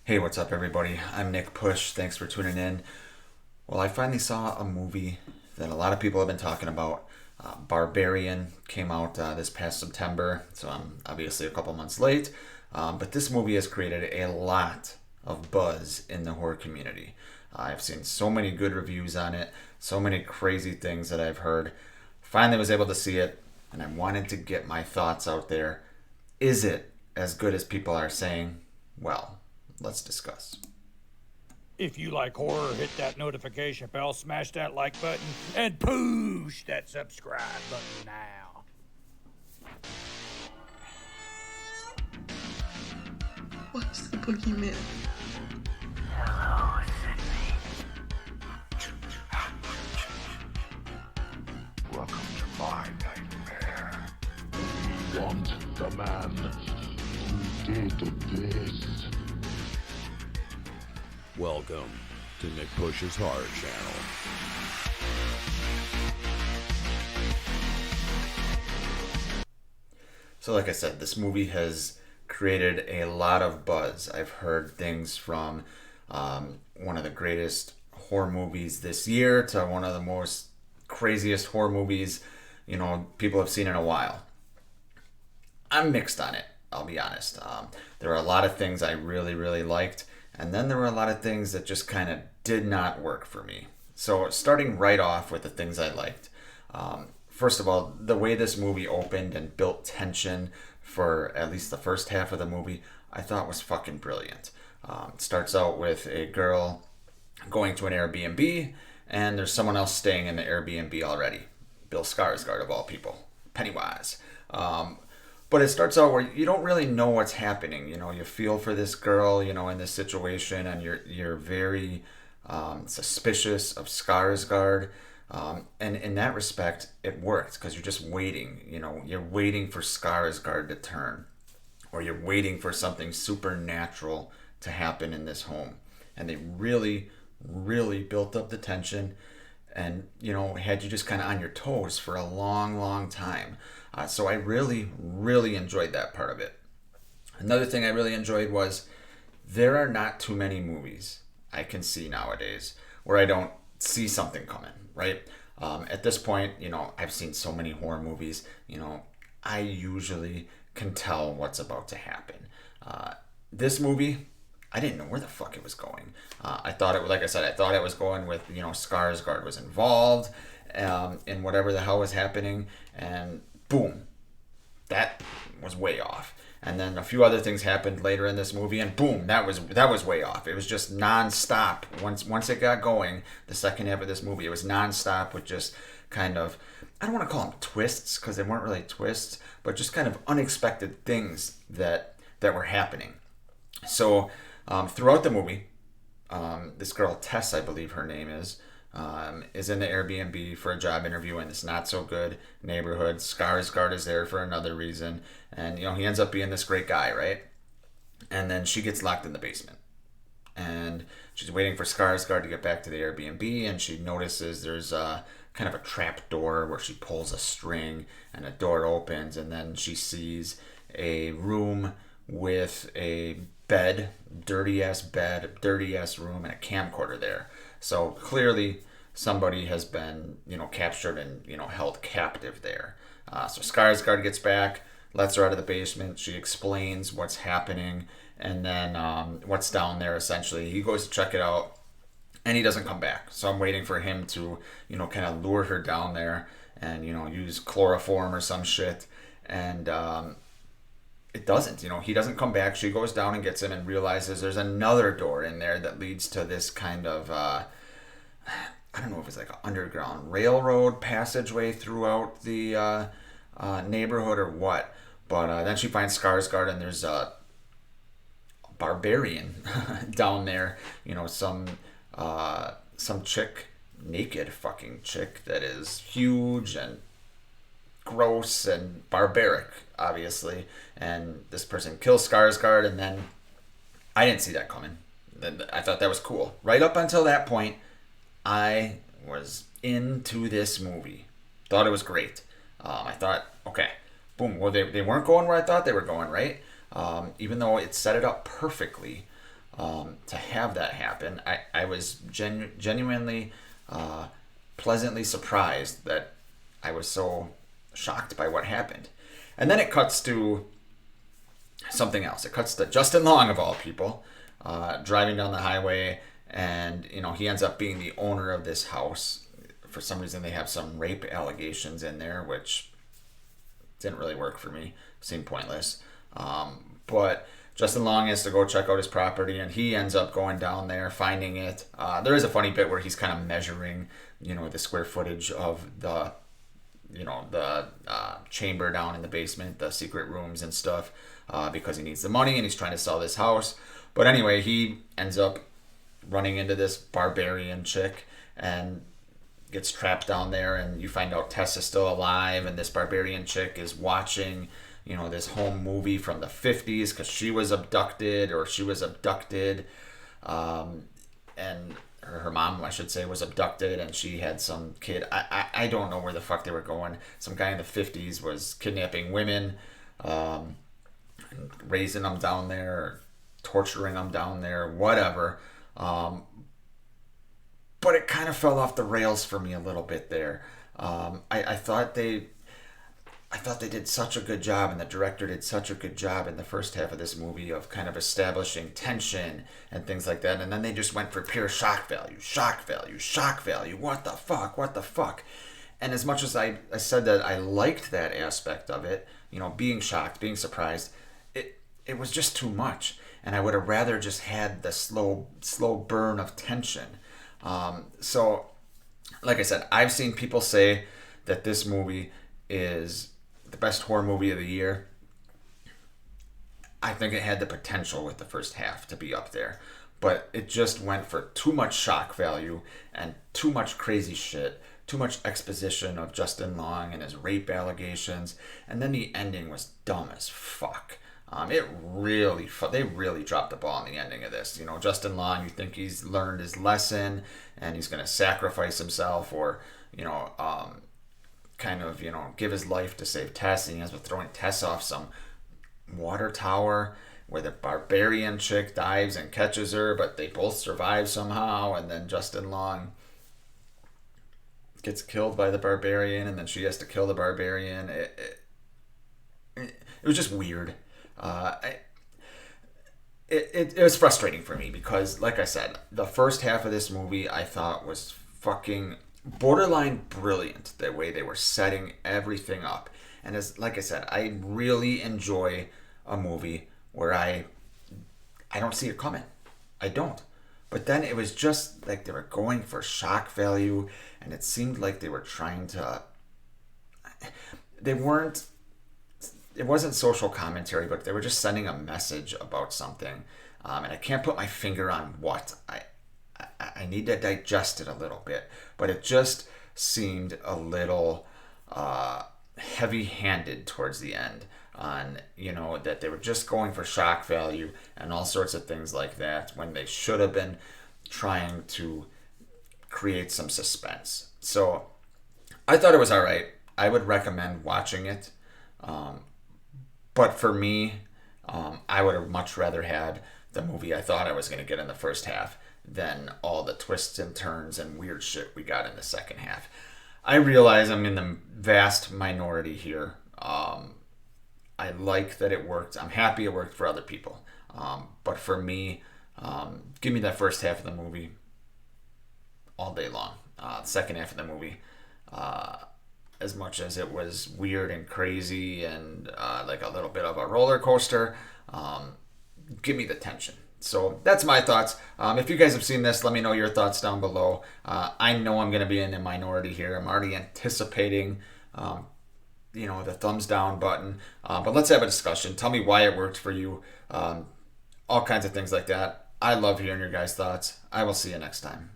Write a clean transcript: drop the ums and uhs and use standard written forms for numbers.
Hey, what's up, everybody? I'm Nick Push. Thanks for tuning in. Well, I finally saw a movie that a lot of people have been talking about. Barbarian came out this past September, so I'm obviously a couple months late. But this movie has created a lot of buzz in the horror community. I've seen so many good reviews on it, so many crazy things that I've heard. Finally was able to see it, and I wanted to get my thoughts out there. Is it as good as people are saying? Well, let's discuss. If you like horror, hit that notification bell, smash that like button, and push that subscribe button now. What's the boogeyman? Welcome to my nightmare. We want the man who did this. Welcome to Nick Push's Horror Channel. So, like I said, this movie has created a lot of buzz. I've heard things from one of the greatest horror movies this year to one of the most craziest horror movies, people have seen in a while. I'm mixed on it, I'll be honest. There are a lot of things I really, really liked, and then there were a lot of things that just kind of did not work for me. So, starting right off with the things I liked. First of all, the way this movie opened and built tension for at least the first half of the movie, I thought was fucking brilliant. It starts out with a girl going to an Airbnb, and there's someone else staying in the Airbnb already. Bill Skarsgård, of all people. Pennywise. But it starts out where you don't really know what's happening. You feel for this girl, in this situation, and you're very suspicious of Skarsgård. And in that respect, it worked because you're just waiting. You're waiting for Skarsgård to turn, or you're waiting for something supernatural to happen in this home. And they really, really built up the tension, and had you just kind of on your toes for a long, long time. So I really, really enjoyed that part of it. Another thing I really enjoyed was there are not too many movies I can see nowadays where I don't see something coming, right? At this point, I've seen so many horror movies, I usually can tell what's about to happen. This movie, I didn't know where the fuck it was going. I thought it, like I said, I thought it was going with, Skarsgård was involved in whatever the hell was happening, and boom, that was way off. And then a few other things happened later in this movie, and boom, that was way off. It was just non-stop. Once it got going, the second half of this movie, it was non-stop with just kind of, I don't want to call them twists because they weren't really twists, but just kind of unexpected things that were happening. So throughout the movie, this girl Tess, I believe her name is in the Airbnb for a job interview in this not so good neighborhood. Skarsgård is there for another reason, and he ends up being this great guy, right? And then she gets locked in the basement, and she's waiting for Skarsgård to get back to the Airbnb, and she notices there's a kind of a trap door where she pulls a string and a door opens, and then she sees a room with a bed, dirty ass room, and a camcorder there. So clearly somebody has been, captured and, held captive there. So Skarsgård gets back, lets her out of the basement. She explains what's happening and then what's down there essentially. He goes to check it out and he doesn't come back. So I'm waiting for him to, kind of lure her down there and, use chloroform or some shit. And it doesn't, he doesn't come back. She goes down and gets him and realizes there's another door in there that leads to this kind of, I don't know if it's like an underground railroad passageway throughout the neighborhood or what. But then she finds Skarsgård and there's a Barbarian down there, some chick, naked fucking chick that is huge and gross and barbaric, obviously, and this person kills Skarsgård, and then I didn't see that coming. I thought that was cool. Right up until that point, I was into this movie. Thought it was great. I thought, okay, boom. Well, they weren't going where I thought they were going, right? Even though it set it up perfectly. to have that happen. I was genuinely pleasantly surprised that I was so shocked by what happened. And then it cuts to something else. It cuts to Justin Long, of all people, driving down the highway, and he ends up being the owner of this house. For some reason, they have some rape allegations in there, which didn't really work for me. Seemed pointless. But Justin Long has to go check out his property, and he ends up going down there, finding it. There is a funny bit where he's kind of measuring, the square footage of the chamber down in the basement, the secret rooms and stuff, because he needs the money and he's trying to sell this house. But anyway, he ends up running into this Barbarian chick and gets trapped down there, and you find out Tess is still alive, and this Barbarian chick is watching this home movie from the 50s because she was abducted, and her mom, I should say, was abducted, and she had some kid. I don't know where the fuck they were going. Some guy in the 50s was kidnapping women, and raising them down there, or torturing them down there, whatever. But it kind of fell off the rails for me a little bit there. I thought they did such a good job, and the director did such a good job in the first half of this movie of kind of establishing tension and things like that. And then they just went for pure shock value. What the fuck? And as much as I said that I liked that aspect of it, being shocked, being surprised, it was just too much. And I would have rather just had the slow burn of tension. So, like I said, I've seen people say that this movie is the best horror movie of the year. I think it had the potential with the first half to be up there, but it just went for too much shock value and too much crazy shit, too much exposition of Justin Long and his rape allegations, and then the ending was dumb as fuck. They really dropped the ball in the ending of this. Justin Long, you think he's learned his lesson and he's going to sacrifice himself, or give his life to save Tess, and he ends up throwing Tess off some water tower where the Barbarian chick dives and catches her, but they both survive somehow, and then Justin Long gets killed by the Barbarian, and then she has to kill the Barbarian. It was just weird. It was frustrating for me because, like I said, the first half of this movie I thought was fucking borderline brilliant, the way they were setting everything up. And like I said, I really enjoy a movie where I don't see it coming. I don't. But then it was just like they were going for shock value, and it seemed like they were trying to... It wasn't social commentary, but they were just sending a message about something. And I can't put my finger on what. I need to digest it a little bit. But it just seemed a little heavy-handed towards the end on, that they were just going for shock value and all sorts of things like that, when they should have been trying to create some suspense. So I thought it was all right. I would recommend watching it. But for me, I would have much rather had the movie I thought I was going to get in the first half than all the twists and turns and weird shit we got in the second half. I realize I'm in the vast minority here. I like that it worked. I'm happy it worked for other people. But for me, give me that first half of the movie all day long. The second half of the movie, as much as it was weird and crazy and like a little bit of a roller coaster, give me the tension. So that's my thoughts. If you guys have seen this, let me know your thoughts down below. I know I'm going to be in the minority here. I'm already anticipating, the thumbs down button. But let's have a discussion. Tell me why it worked for you. All kinds of things like that. I love hearing your guys' thoughts. I will see you next time.